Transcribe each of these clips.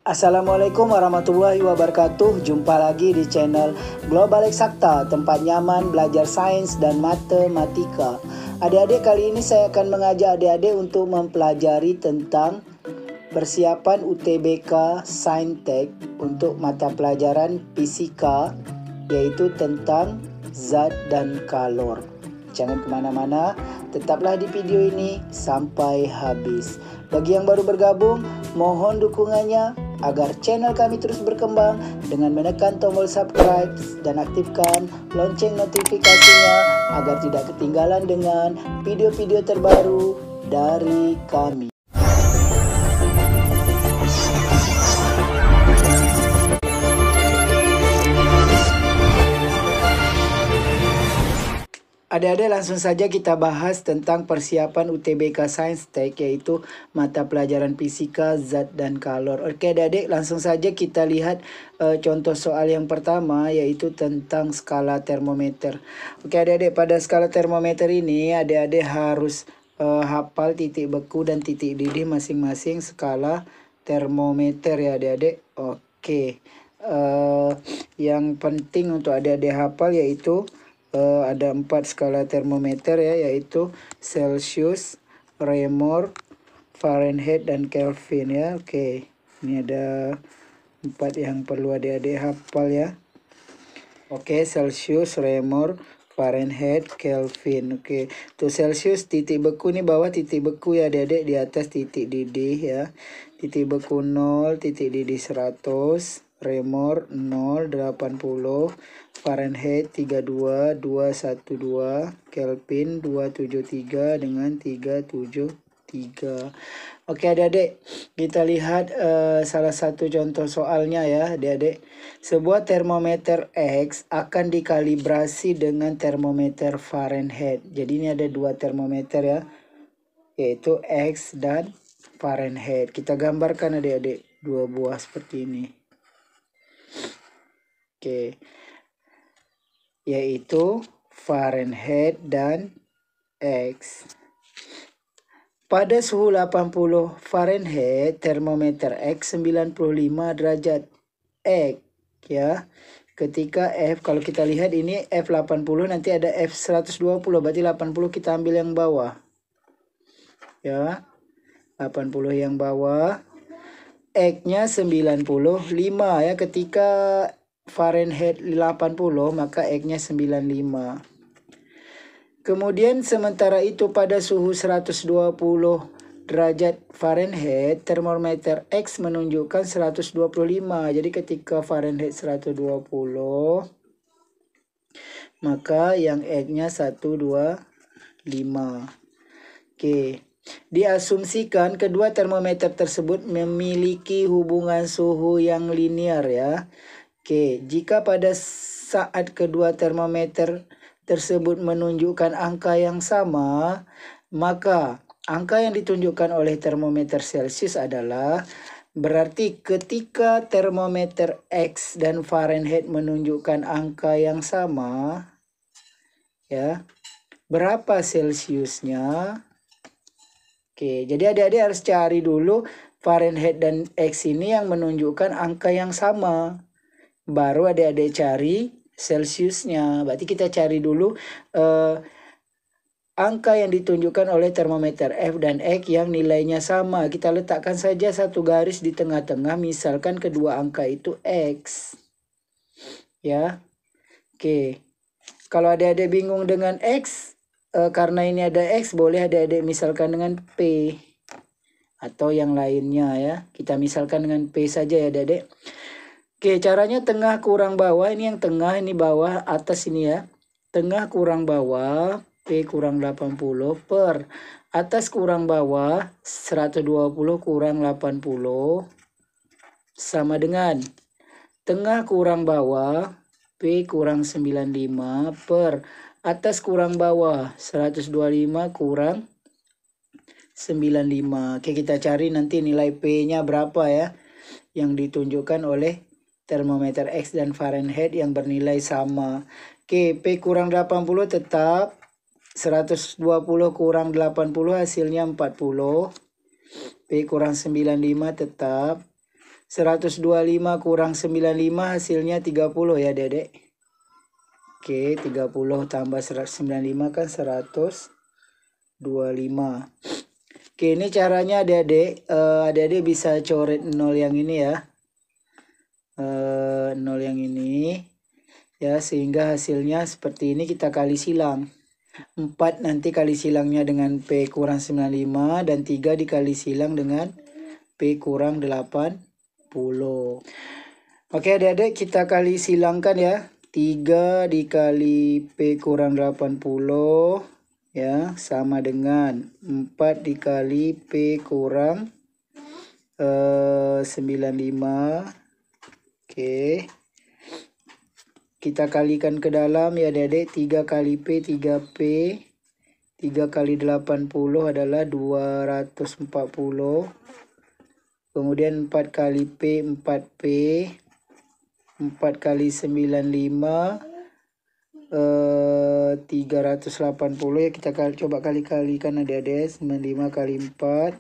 Assalamualaikum warahmatullahi wabarakatuh. Jumpa lagi di channel Global Eksakta, tempat nyaman belajar sains dan matematika. Adik-adik, kali ini saya akan mengajak adik-adik untuk mempelajari tentang persiapan UTBK Saintek untuk mata pelajaran fisika, yaitu tentang zat dan kalor. Jangan kemana-mana, tetaplah di video ini sampai habis. Bagi yang baru bergabung, mohon dukungannya agar channel kami terus berkembang dengan menekan tombol subscribe dan aktifkan lonceng notifikasinya agar tidak ketinggalan dengan video-video terbaru dari kami. Adik-adik, langsung saja kita bahas tentang persiapan UTBK Saintek, yaitu mata pelajaran fisika, zat, dan kalor. Oke adik-adik, langsung saja kita lihat contoh soal yang pertama, yaitu tentang skala termometer. Oke adik-adik, pada skala termometer ini adik-adik harus hafal titik beku dan titik didih masing-masing skala termometer ya adik-adik. Oke, yang penting untuk adik-adik hafal yaitu ada 4 skala termometer ya, yaitu Celsius, Reaumur, Fahrenheit, dan Kelvin ya. Oke, ini ada 4 yang perlu adik-adik hafal ya. Oke, Celsius, Reaumur, Fahrenheit, Kelvin. Oke, tuh Celsius titik beku ini bawah titik beku ya adik-adik, di atas titik didih ya. Titik beku 0, titik didih 100, Reaumur 0, 80, Fahrenheit 32, 212, Kelvin 273 dengan 373. Oke adik-adik, kita lihat salah satu contoh soalnya ya adik-adik. Sebuah termometer X akan dikalibrasi dengan termometer Fahrenheit. Jadi ini ada 2 termometer ya, yaitu X dan Fahrenheit. Kita gambarkan adik-adik 2 buah seperti ini. Oke, yaitu Fahrenheit dan X. Pada suhu 80 Fahrenheit, termometer X 95 derajat X ya. Ketika F, kalau kita lihat ini F80, nanti ada F120, berarti 80 kita ambil yang bawah. Ya, 80 yang bawah. X-nya 95 ya, ketika Fahrenheit 80 maka X-nya 95. Kemudian sementara itu pada suhu 120 derajat Fahrenheit, termometer X menunjukkan 125. Jadi ketika Fahrenheit 120 maka yang X-nya 125. Oke. Diasumsikan kedua termometer tersebut memiliki hubungan suhu yang linear ya. Oke, jika pada saat kedua termometer tersebut menunjukkan angka yang sama, maka angka yang ditunjukkan oleh termometer Celsius adalah, berarti ketika termometer X dan Fahrenheit menunjukkan angka yang sama, ya, berapa Celsiusnya? Oke, jadi adik-adik harus cari dulu Fahrenheit dan X ini yang menunjukkan angka yang sama. Baru adik-adik cari Celsiusnya. Berarti kita cari dulu angka yang ditunjukkan oleh termometer F dan X yang nilainya sama. Kita letakkan saja satu garis di tengah-tengah, misalkan kedua angka itu X. Ya. Oke. Kalau adik-adik bingung dengan X, karena ini ada X, boleh adik-adik misalkan dengan P atau yang lainnya ya. Kita misalkan dengan P saja ya adik-adik. Oke, caranya tengah kurang bawah. Ini yang tengah, ini bawah, atas ini ya. Tengah kurang bawah, P kurang 80 per atas kurang bawah 120 kurang 80 sama dengan tengah kurang bawah P kurang 95 per atas kurang bawah 125 kurang 95. Oke, kita cari nanti nilai P-nya berapa ya, yang ditunjukkan oleh termometer X dan Fahrenheit yang bernilai sama. Oke, P kurang 80 tetap 120 kurang 80 hasilnya 40. P kurang 95 tetap 125 kurang 95 hasilnya 30 ya Dedek. Oke, 30 tambah 195 kan 125. Oke, ini caranya adik-adik. Adik-adik bisa coret 0 yang ini ya. 0 yang ini. Ya, sehingga hasilnya seperti ini kita kali silang. 4 nanti kali silangnya dengan P kurang 95. Dan 3 dikali silang dengan P kurang 80. Oke adik-adik, kita kali silangkan ya. 3 dikali P kurang 80. Ya, sama dengan 4 dikali P kurang 95. Oke. Kita kalikan ke dalam ya adik-adik. 3 kali P 3P. 3 kali 80 adalah 240. Kemudian 4 kali P 4P. 4 kali 95 380 ya, kita coba kalikan adik-adik. 95 kali 4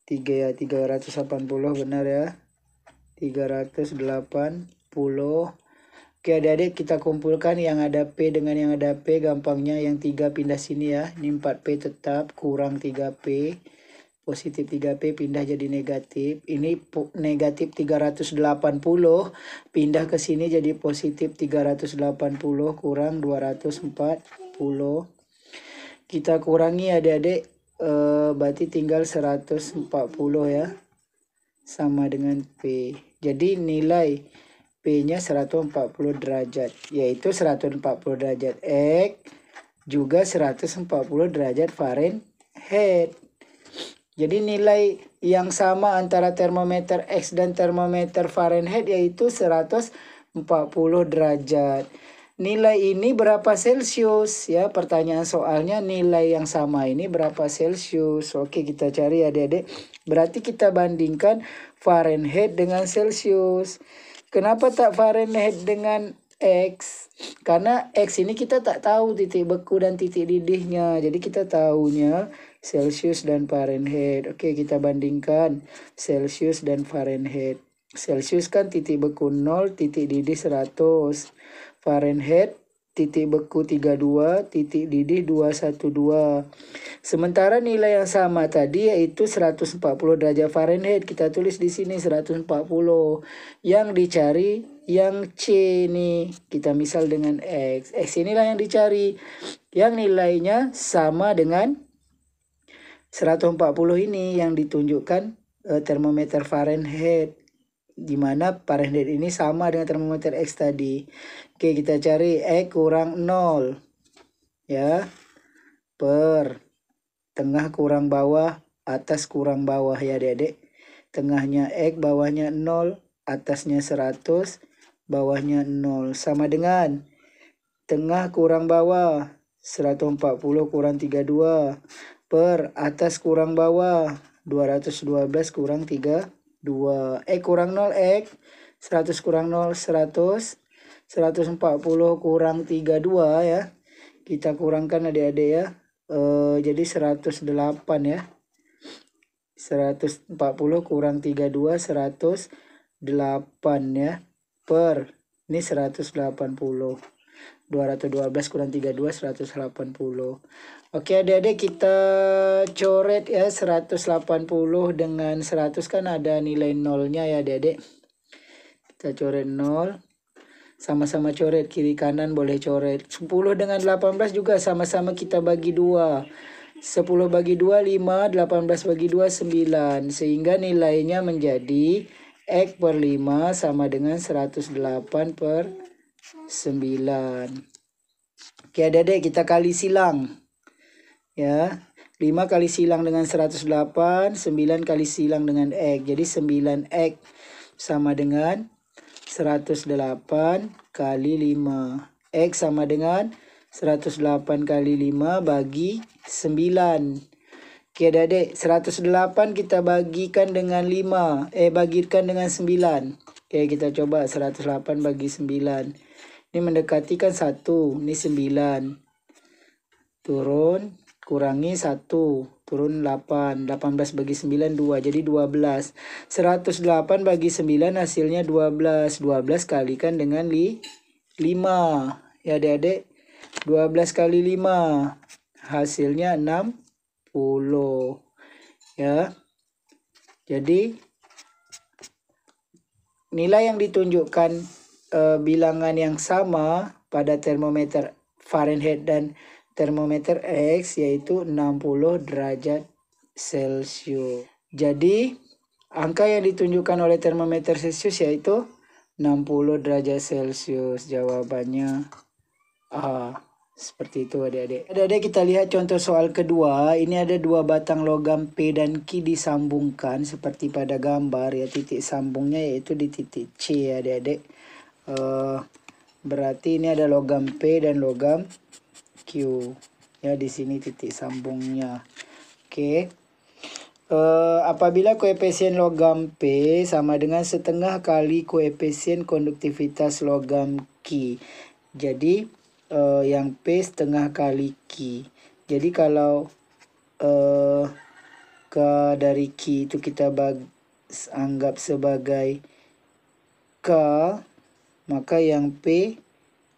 3 ya, 380 benar ya, 380. Oke adik-adik, kita kumpulkan yang ada P dengan yang ada P. Gampangnya yang 3 pindah sini ya, ini 4P tetap kurang 3P, positif 3P pindah jadi negatif. Ini negatif 380 pindah ke sini jadi positif 380 kurang 240. Kita kurangi adik-adik, berarti tinggal 140 ya, sama dengan P. Jadi nilai P-nya 140 derajat, yaitu 140 derajat X juga 140 derajat Fahrenheit. Jadi nilai yang sama antara termometer X dan termometer Fahrenheit yaitu 140 derajat. Nilai ini berapa Celsius ya? Pertanyaan soalnya nilai yang sama ini berapa Celsius? Oke, kita cari adik-adik. Berarti kita bandingkan Fahrenheit dengan Celsius. Kenapa tak Fahrenheit dengan X? Karena X ini kita tak tahu titik beku dan titik didihnya. Jadi kita tahunya Celsius dan Fahrenheit. Oke, kita bandingkan Celsius dan Fahrenheit. Celsius kan titik beku 0, titik didih 100. Fahrenheit titik beku 32, titik didih 212. Sementara nilai yang sama tadi yaitu 140 derajat Fahrenheit. Kita tulis di sini 140. Yang dicari yang C nih. Kita misal dengan X. X inilah yang dicari. Yang nilainya sama dengan 140 ini yang ditunjukkan termometer Fahrenheit, di mana Fahrenheit ini sama dengan termometer X tadi. Oke, kita cari X kurang 0 ya, per tengah kurang bawah, atas kurang bawah ya adik-adik. Tengahnya X, bawahnya 0, atasnya 100, bawahnya 0, sama dengan tengah kurang bawah 140 kurang 32 per atas kurang bawah 212 kurang 32. X kurang 0 X, 100 kurang 0 100, 140 kurang 32 ya. Kita kurangkan adik-adik ya. Jadi 108 ya. 140 kurang 32 108 ya. Per ini 180. 212 kurang 32 180. Oke adik-adik, kita coret ya 180 dengan 100 kan ada nilai nolnya ya adik-adik. Kita coret 0. Sama-sama coret, kiri kanan boleh coret. 10 dengan 18 juga sama-sama kita bagi 2. 10 bagi 2 5, 18 bagi 2 9. Sehingga nilainya menjadi X per 5 sama dengan 108 per 9. Oke adik-adik, kita kali silang ya. 5 kali silang dengan 108, 9 kali silang dengan X. Jadi 9X sama dengan 108 kali 5. X sama dengan 108 kali 5 bagi 9. Oke adik-adik, 108 kita bagikan dengan 5. Bagikan dengan 9. Oke, kita coba 108 bagi 9. Ini mendekati kan 1. Ini 9. Turun. kurangi 1, turun 8. 18 bagi 9, 2. Jadi 12. 108 bagi 9 hasilnya 12. 12 kalikan dengan 5. Ya adik-adik, 12 kali 5. Hasilnya 60. Ya. Jadi nilai yang ditunjukkan bilangan yang sama pada termometer Fahrenheit dan termometer X yaitu 60 derajat Celcius. Jadi angka yang ditunjukkan oleh termometer Celcius yaitu 60 derajat Celcius. Jawabannya A. Seperti itu adik-adik. Adik-adik kita lihat contoh soal kedua. Ini ada dua batang logam P dan Q disambungkan seperti pada gambar ya. Titik sambungnya yaitu di titik C adik-adik. Berarti ini ada logam P dan logam Q. Ya di sini titik sambungnya. Oke. Apabila koefisien logam P sama dengan setengah kali koefisien konduktivitas logam Q. Jadi yang P setengah kali Q. Jadi kalau K dari Q itu kita anggap sebagai K, maka yang P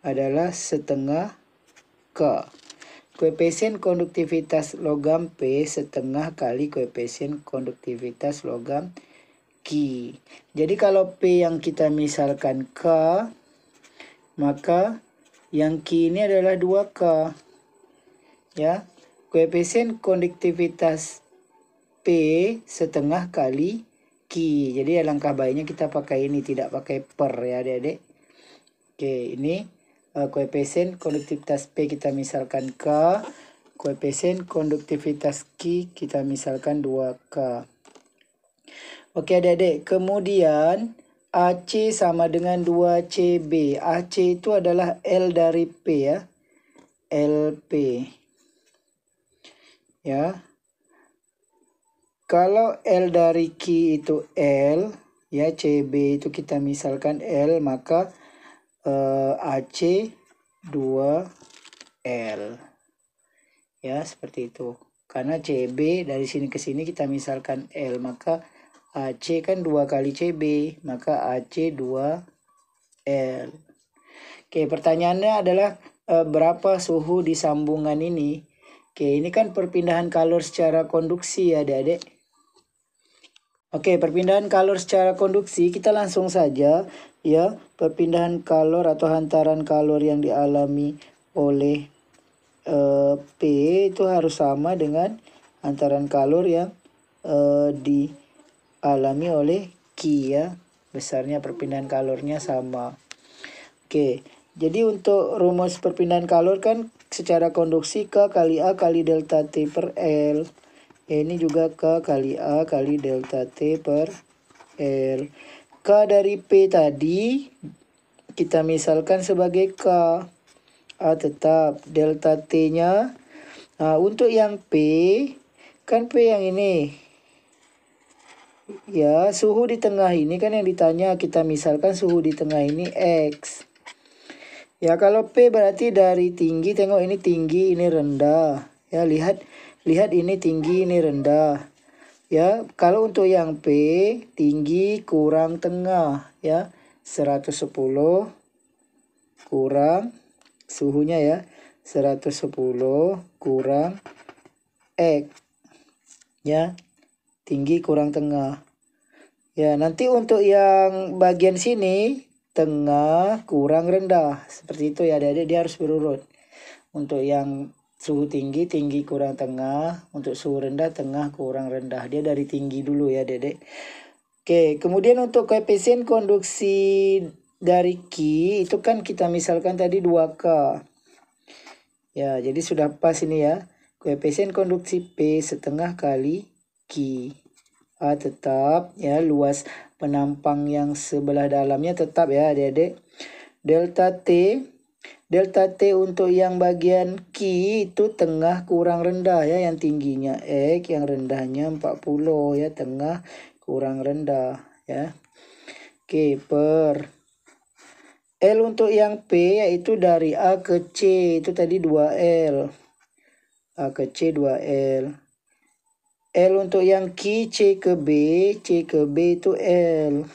adalah setengah K. Koefisien konduktivitas logam P setengah kali koefisien konduktivitas logam Q. Jadi kalau P yang kita misalkan K, maka yang Q ini adalah 2K. Ya. Koefisien konduktivitas P setengah kali Q. Jadi alangkah baiknya kita pakai ini, tidak pakai per ya adik-adik. Oke, ini koefisien konduktivitas P kita misalkan K. Koefisien konduktivitas Q kita misalkan 2K. Oke adik-adik, kemudian AC sama dengan 2CB. AC itu adalah L dari P ya. LP. Ya. Kalau L dari Q itu L, ya CB itu kita misalkan L, maka AC 2L. Ya, seperti itu. Karena CB dari sini ke sini kita misalkan L, maka AC kan 2 kali CB, maka AC 2L. Oke, pertanyaannya adalah berapa suhu di sambungan ini? Oke, ini kan perpindahan kalor secara konduksi ya adik-adik. Oke, perpindahan kalor secara konduksi kita langsung saja ya. Perpindahan kalor atau hantaran kalor yang dialami oleh P itu harus sama dengan hantaran kalor yang dialami oleh Q ya. Besarnya perpindahan kalornya sama. Oke, jadi untuk rumus perpindahan kalor kan secara konduksi K kali A kali delta T per L. Ini juga K kali A kali delta T per L. K dari P tadi kita misalkan sebagai K. A tetap delta T-nya. Nah, untuk yang P, kan P yang ini. Ya, suhu di tengah ini kan yang ditanya, kita misalkan suhu di tengah ini X. Ya, kalau P berarti dari tinggi, tengok ini tinggi, ini rendah. Ya, lihat ini tinggi, ini rendah. Ya, kalau untuk yang P, tinggi kurang tengah. Ya, 110 kurang suhunya ya. 110 kurang X. Ya, tinggi kurang tengah. Ya, nanti untuk yang bagian sini, tengah kurang rendah. Seperti itu ya adik-adik, dia harus berurut. Untuk yang suhu tinggi, tinggi kurang tengah. Untuk suhu rendah, tengah kurang rendah. Dia dari tinggi dulu ya adik-adik. Oke, kemudian untuk koefisien konduksi dari Q, itu kan kita misalkan tadi 2K. Ya, jadi sudah pas ini ya. Koefisien konduksi P setengah kali Q. A tetap ya, luas penampang yang sebelah dalamnya tetap ya adik-adik. Delta T untuk yang bagian Q itu tengah kurang rendah ya, yang tingginya X, yang rendahnya 40 ya, tengah kurang rendah ya. Oke, per L untuk yang P yaitu dari A ke C itu tadi 2L. A ke C 2L. L untuk yang Q, C ke B itu L.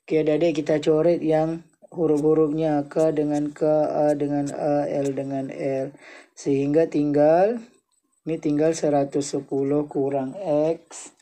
Oke adik-adik, kita coret yang huruf-hurufnya, K dengan K, A dengan A, L dengan L. Sehingga tinggal 110 kurang X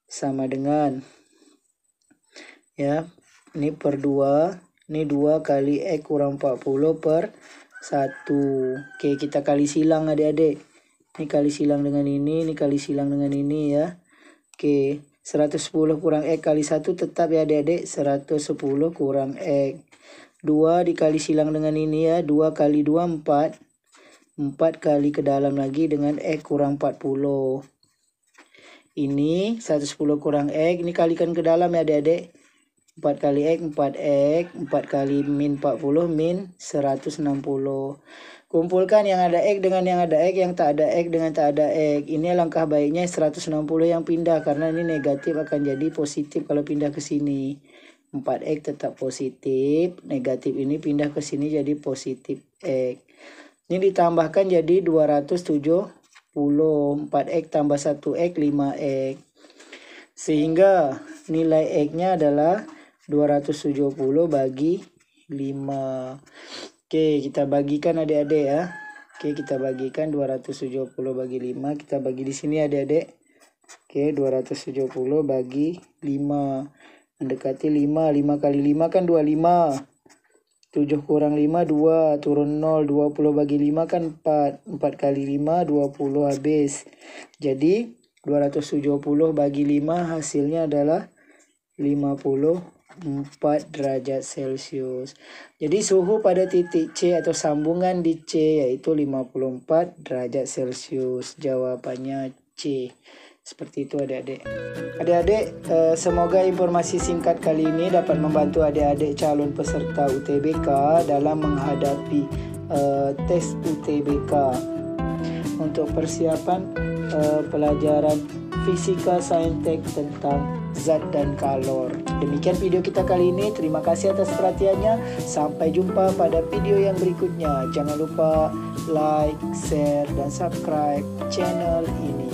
sama dengan, ya, ini per 2, ini 2 kali X kurang 40 per 1. Oke, kita kali silang adik-adik. Ini kali silang dengan ini kali silang dengan ini ya. Oke, 110 kurang X kali 1 tetap ya adik-adik, 110 kurang X. 2 dikali silang dengan ini ya, 2 kali 2 4. 4 kali ke dalam lagi dengan X kurang 40. Ini 110 kurang X, ini kalikan ke dalam ya adik-adik. 4 kali X 4X, 4 kali min 40 min 160. Kumpulkan yang ada X dengan yang ada X, yang tak ada X dengan tak ada X. Ini langkah baiknya 160 yang pindah, karena ini negatif akan jadi positif kalau pindah ke sini. 4X tetap positif, negatif ini pindah ke sini jadi positif X. Ini ditambahkan jadi 270, 4X tambah 1X 5X. Sehingga nilai X-nya adalah 270 bagi 5. Oke, kita bagikan adik-adik ya. Oke, kita bagikan 270 bagi 5. Kita bagi di sini adik-adik. Oke, 270 bagi 5. Mendekati 5. 5 kali 5 kan 25. 7 kurang 5, 2. Turun 0. 20 bagi 5 kan 4. 4 kali 5, 20 habis. Jadi, 270 bagi 5 hasilnya adalah 54 derajat Celcius. Jadi suhu pada titik C atau sambungan di C yaitu 54 derajat Celcius. Jawabannya C. Seperti itu adik-adik. Adik-adik, semoga informasi singkat kali ini dapat membantu adik-adik calon peserta UTBK dalam menghadapi tes UTBK. Untuk persiapan pelajaran Fisika Saintek tentang zat dan kalor. Demikian video kita kali ini. Terima kasih atas perhatiannya. Sampai jumpa pada video yang berikutnya. Jangan lupa like, share, dan subscribe channel ini.